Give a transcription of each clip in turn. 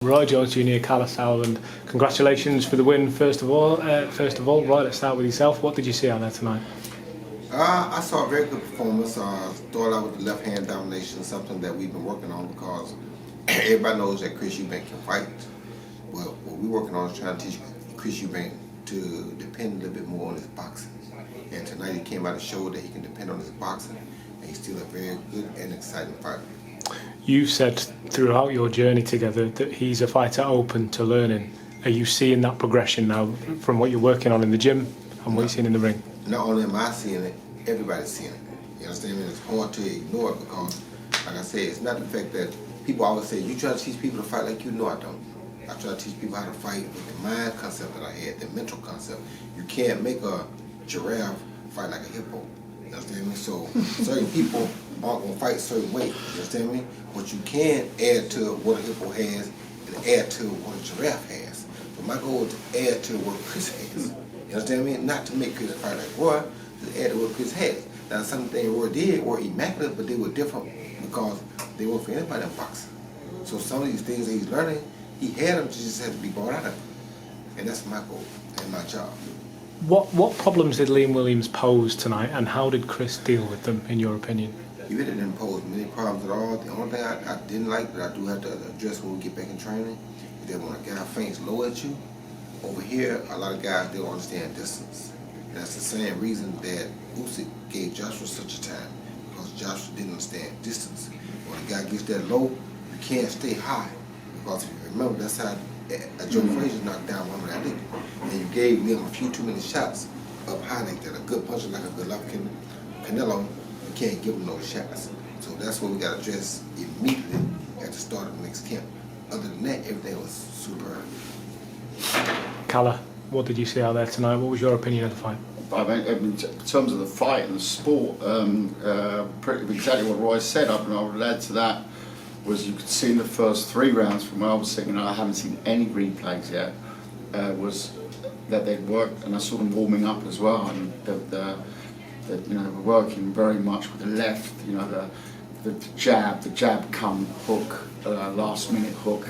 Roy Jones Jr, Kalle Sauerland, congratulations for the win. First of all, Roy, let's start with yourself. What did you see out there tonight? I saw a very good performance. Started out with the left hand domination, something that we've been working on because everybody knows that Chris Eubank can fight. Well, what we're working on is trying to teach Chris Eubank to depend a little bit more on his boxing. And tonight he came out and showed that he can depend on his boxing, and he's still a very good and exciting fighter. You've said throughout your journey together that he's a fighter open to learning. Are you seeing that progression now from what you're working on in the gym and what you're seeing in the ring? Not only am I seeing it, everybody's seeing it. You understand me? It's hard to ignore it because, like I said, it's not the fact that people always say, you try to teach people to fight like you. No, I don't. I try to teach people how to fight with the mind concept that I had, the mental concept. You can't make a giraffe fight like a hippo. You understand me? So certain people aren't going to fight a certain way. You understand me? But you can add to what a hippo has and add to what a giraffe has. But my goal is to add to what Chris has. You understand me? Not to make Chris fight like Roy, to add to what Chris has. Now, some things Roy did were immaculate, but they were different because they weren't for anybody in boxing. So some of these things that he's learning, he had them, just had to be brought out of him. And that's my goal and my job. What problems did Liam Williams pose tonight, and how did Chris deal with them, in your opinion? He really didn't pose many problems at all. The only thing I didn't like, that I do have to address when we get back in training, is that when a guy feints low at you, over here, a lot of guys, they don't understand distance. And that's the same reason that Usyk gave Joshua such a time, because Joshua didn't understand distance. When a guy gets that low, you can't stay high, because if you remember, that's how Joe Frazier knocked down Muhammad Ali. And you gave Liam a few too many shots up high like that. A good puncher like a good left Canelo, you can't give him those shots. So that's what we got to address immediately at the start of the next camp. Other than that, everything was superb. Kalle, what did you see out there tonight? What was your opinion of the fight? I mean, in terms of the fight and the sport, pretty exactly what Roy said. I would add to that was you could see in the first 3 rounds from where I was sitting, and I haven't seen any replays yet, was that they'd worked, and I saw them warming up as well, and you know, they were working very much with the left, you know, the jab come hook, last minute hook,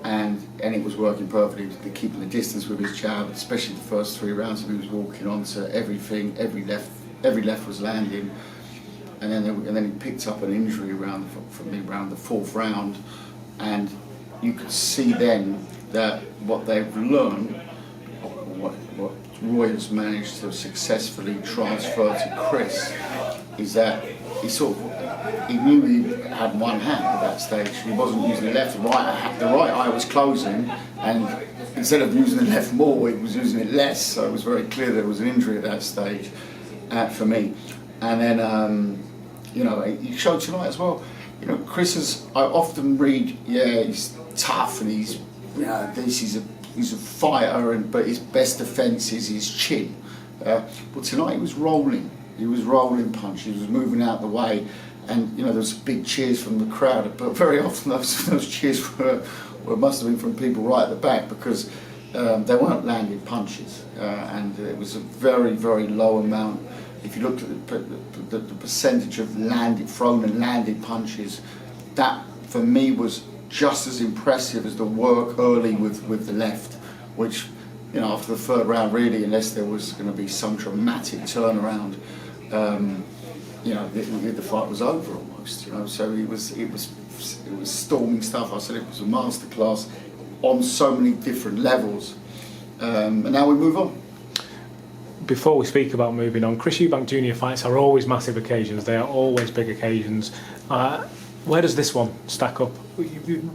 and it was working perfectly, keeping the distance with his jab, especially the first 3 rounds. He was walking onto everything, every left was landing, and then he picked up an injury around the 4th round, and you could see then that what they've learned, what Roy has managed to successfully transfer to Chris, is that he knew he had one hand at that stage. He wasn't using the left. The right eye was closing, and instead of using the left more, he was using it less. So it was very clear there was an injury at that stage for me. And then you know, he showed tonight as well. You know, I often read, yeah, he's tough and he's a fighter, but his best defence is his chin. But tonight he was rolling. He was rolling punches. He was moving out the way, and you know, there was big cheers from the crowd. But very often those cheers must have been from people right at the back, because they weren't landing punches, and it was a very, very low amount. If you looked at the percentage of thrown and landed punches, that for me was just as impressive as the work early with the left, which, you know, after the 3rd round, really, unless there was going to be some dramatic turnaround, you know, the fight was over almost. You know, so it was storming stuff. I said it was a masterclass on so many different levels, and now we move on. Before we speak about moving on, Chris Eubank Jr. fights are always massive occasions. They are always big occasions. Where does this one stack up?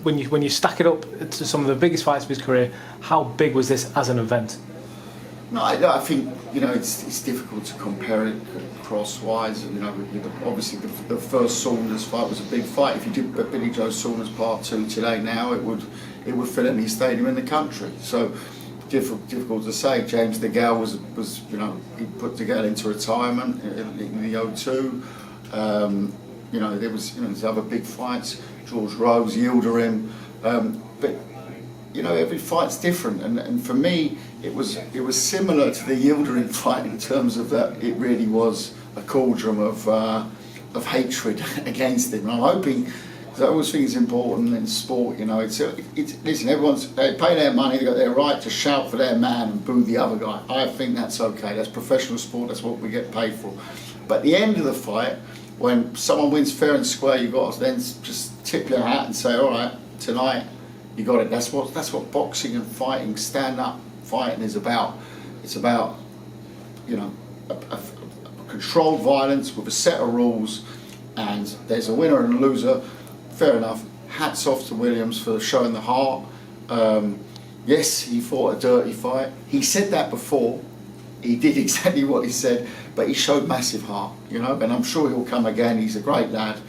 When you stack it up to some of the biggest fights of his career, how big was this as an event? No, I think, you know, it's difficult to compare it crosswise. You know, obviously the first Saunders fight was a big fight. If you did Billy Joe Saunders Part 2 today now, it would fill any stadium in the country. So difficult to say. James DeGale was you know, he put DeGale into retirement in the O2. You know, there was, you know, there's other big fights. George Rose, Yildirim, but you know, every fight's different, and for me it was similar to the Yildirim fight in terms of that it really was a cauldron of hatred against him. And I'm hoping Because I always think it's important in sport, you know. Listen, they pay their money, they've got their right to shout for their man and boo the other guy. I think that's okay. That's professional sport. That's what we get paid for. But at the end of the fight, when someone wins fair and square, you've got to then just tip your hat and say, all right, tonight you got it. That's what boxing and fighting, stand-up fighting is about. It's about, you know, a controlled violence with a set of rules, and there's a winner and a loser. Fair enough. Hats off to Williams for showing the heart. Yes, he fought a dirty fight. He said that before. He did exactly what he said, but he showed massive heart, you know, and I'm sure he'll come again. He's a great lad,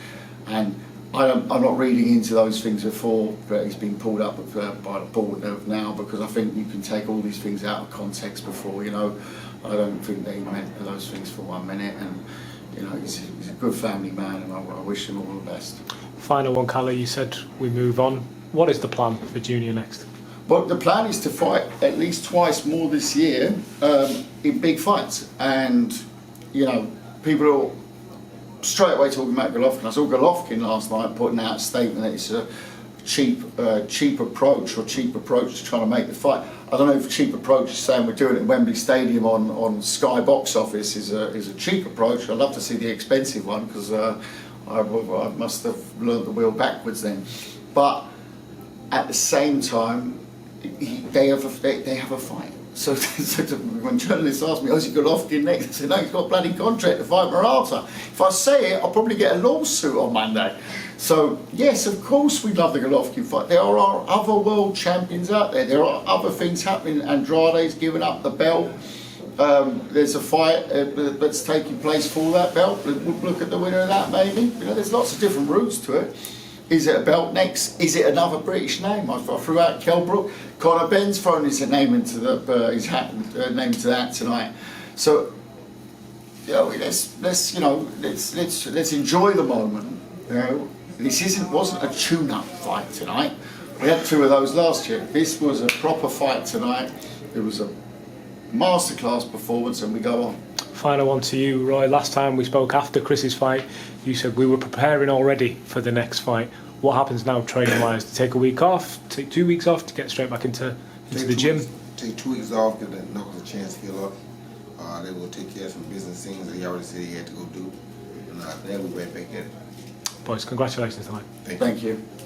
and I'm not reading into those things before, but he's been pulled up by the board now, because I think you can take all these things out of context before, you know. I don't think they meant those things for 1 minute, and you know, he's a good family man, and I wish him all the best. Final one, Kalle, you said we move on. What is the plan for Junior next? Well, the plan is to fight at least twice more this year in big fights, and you know, people are straight away talking about Golovkin. I saw Golovkin last night putting out a statement that it's a cheap approach to trying to make the fight. I don't know if cheap approach is saying we're doing it at Wembley Stadium on Sky Box Office is a cheap approach. I'd love to see the expensive one, because I must have learnt the wheel backwards then. But at the same time, they have a fight. So when journalists ask me, oh, is he Golovkin next? I say, no, he's got a bloody contract to fight Murata. If I say it, I'll probably get a lawsuit on Monday. So yes, of course we love the Golovkin fight. There are other world champions out there. There are other things happening. Andrade's given up the belt. There's a fight that's taking place for that belt. We'll look at the winner of that maybe. You know, there's lots of different routes to it. Is it a belt next? Is it another British name? I threw out Kelbrook. Conor Benn's thrown his name into his hat, name to that tonight. So, you know, let's enjoy the moment. You know, this wasn't a tune-up fight tonight. We had 2 of those last year. This was a proper fight tonight. It was a masterclass performance, and we go on. Final one to you, Roy. Last time we spoke after Chris's fight, you said we were preparing already for the next fight. What happens now, training-wise? To take a week off, take 2 weeks off to get straight back into the gym? Take 2 weeks off, give the knuckles a chance to heal up. They will take care of some business things that he already said he had to go do. And then we'll be right back at it. Boys, congratulations tonight. Thank you.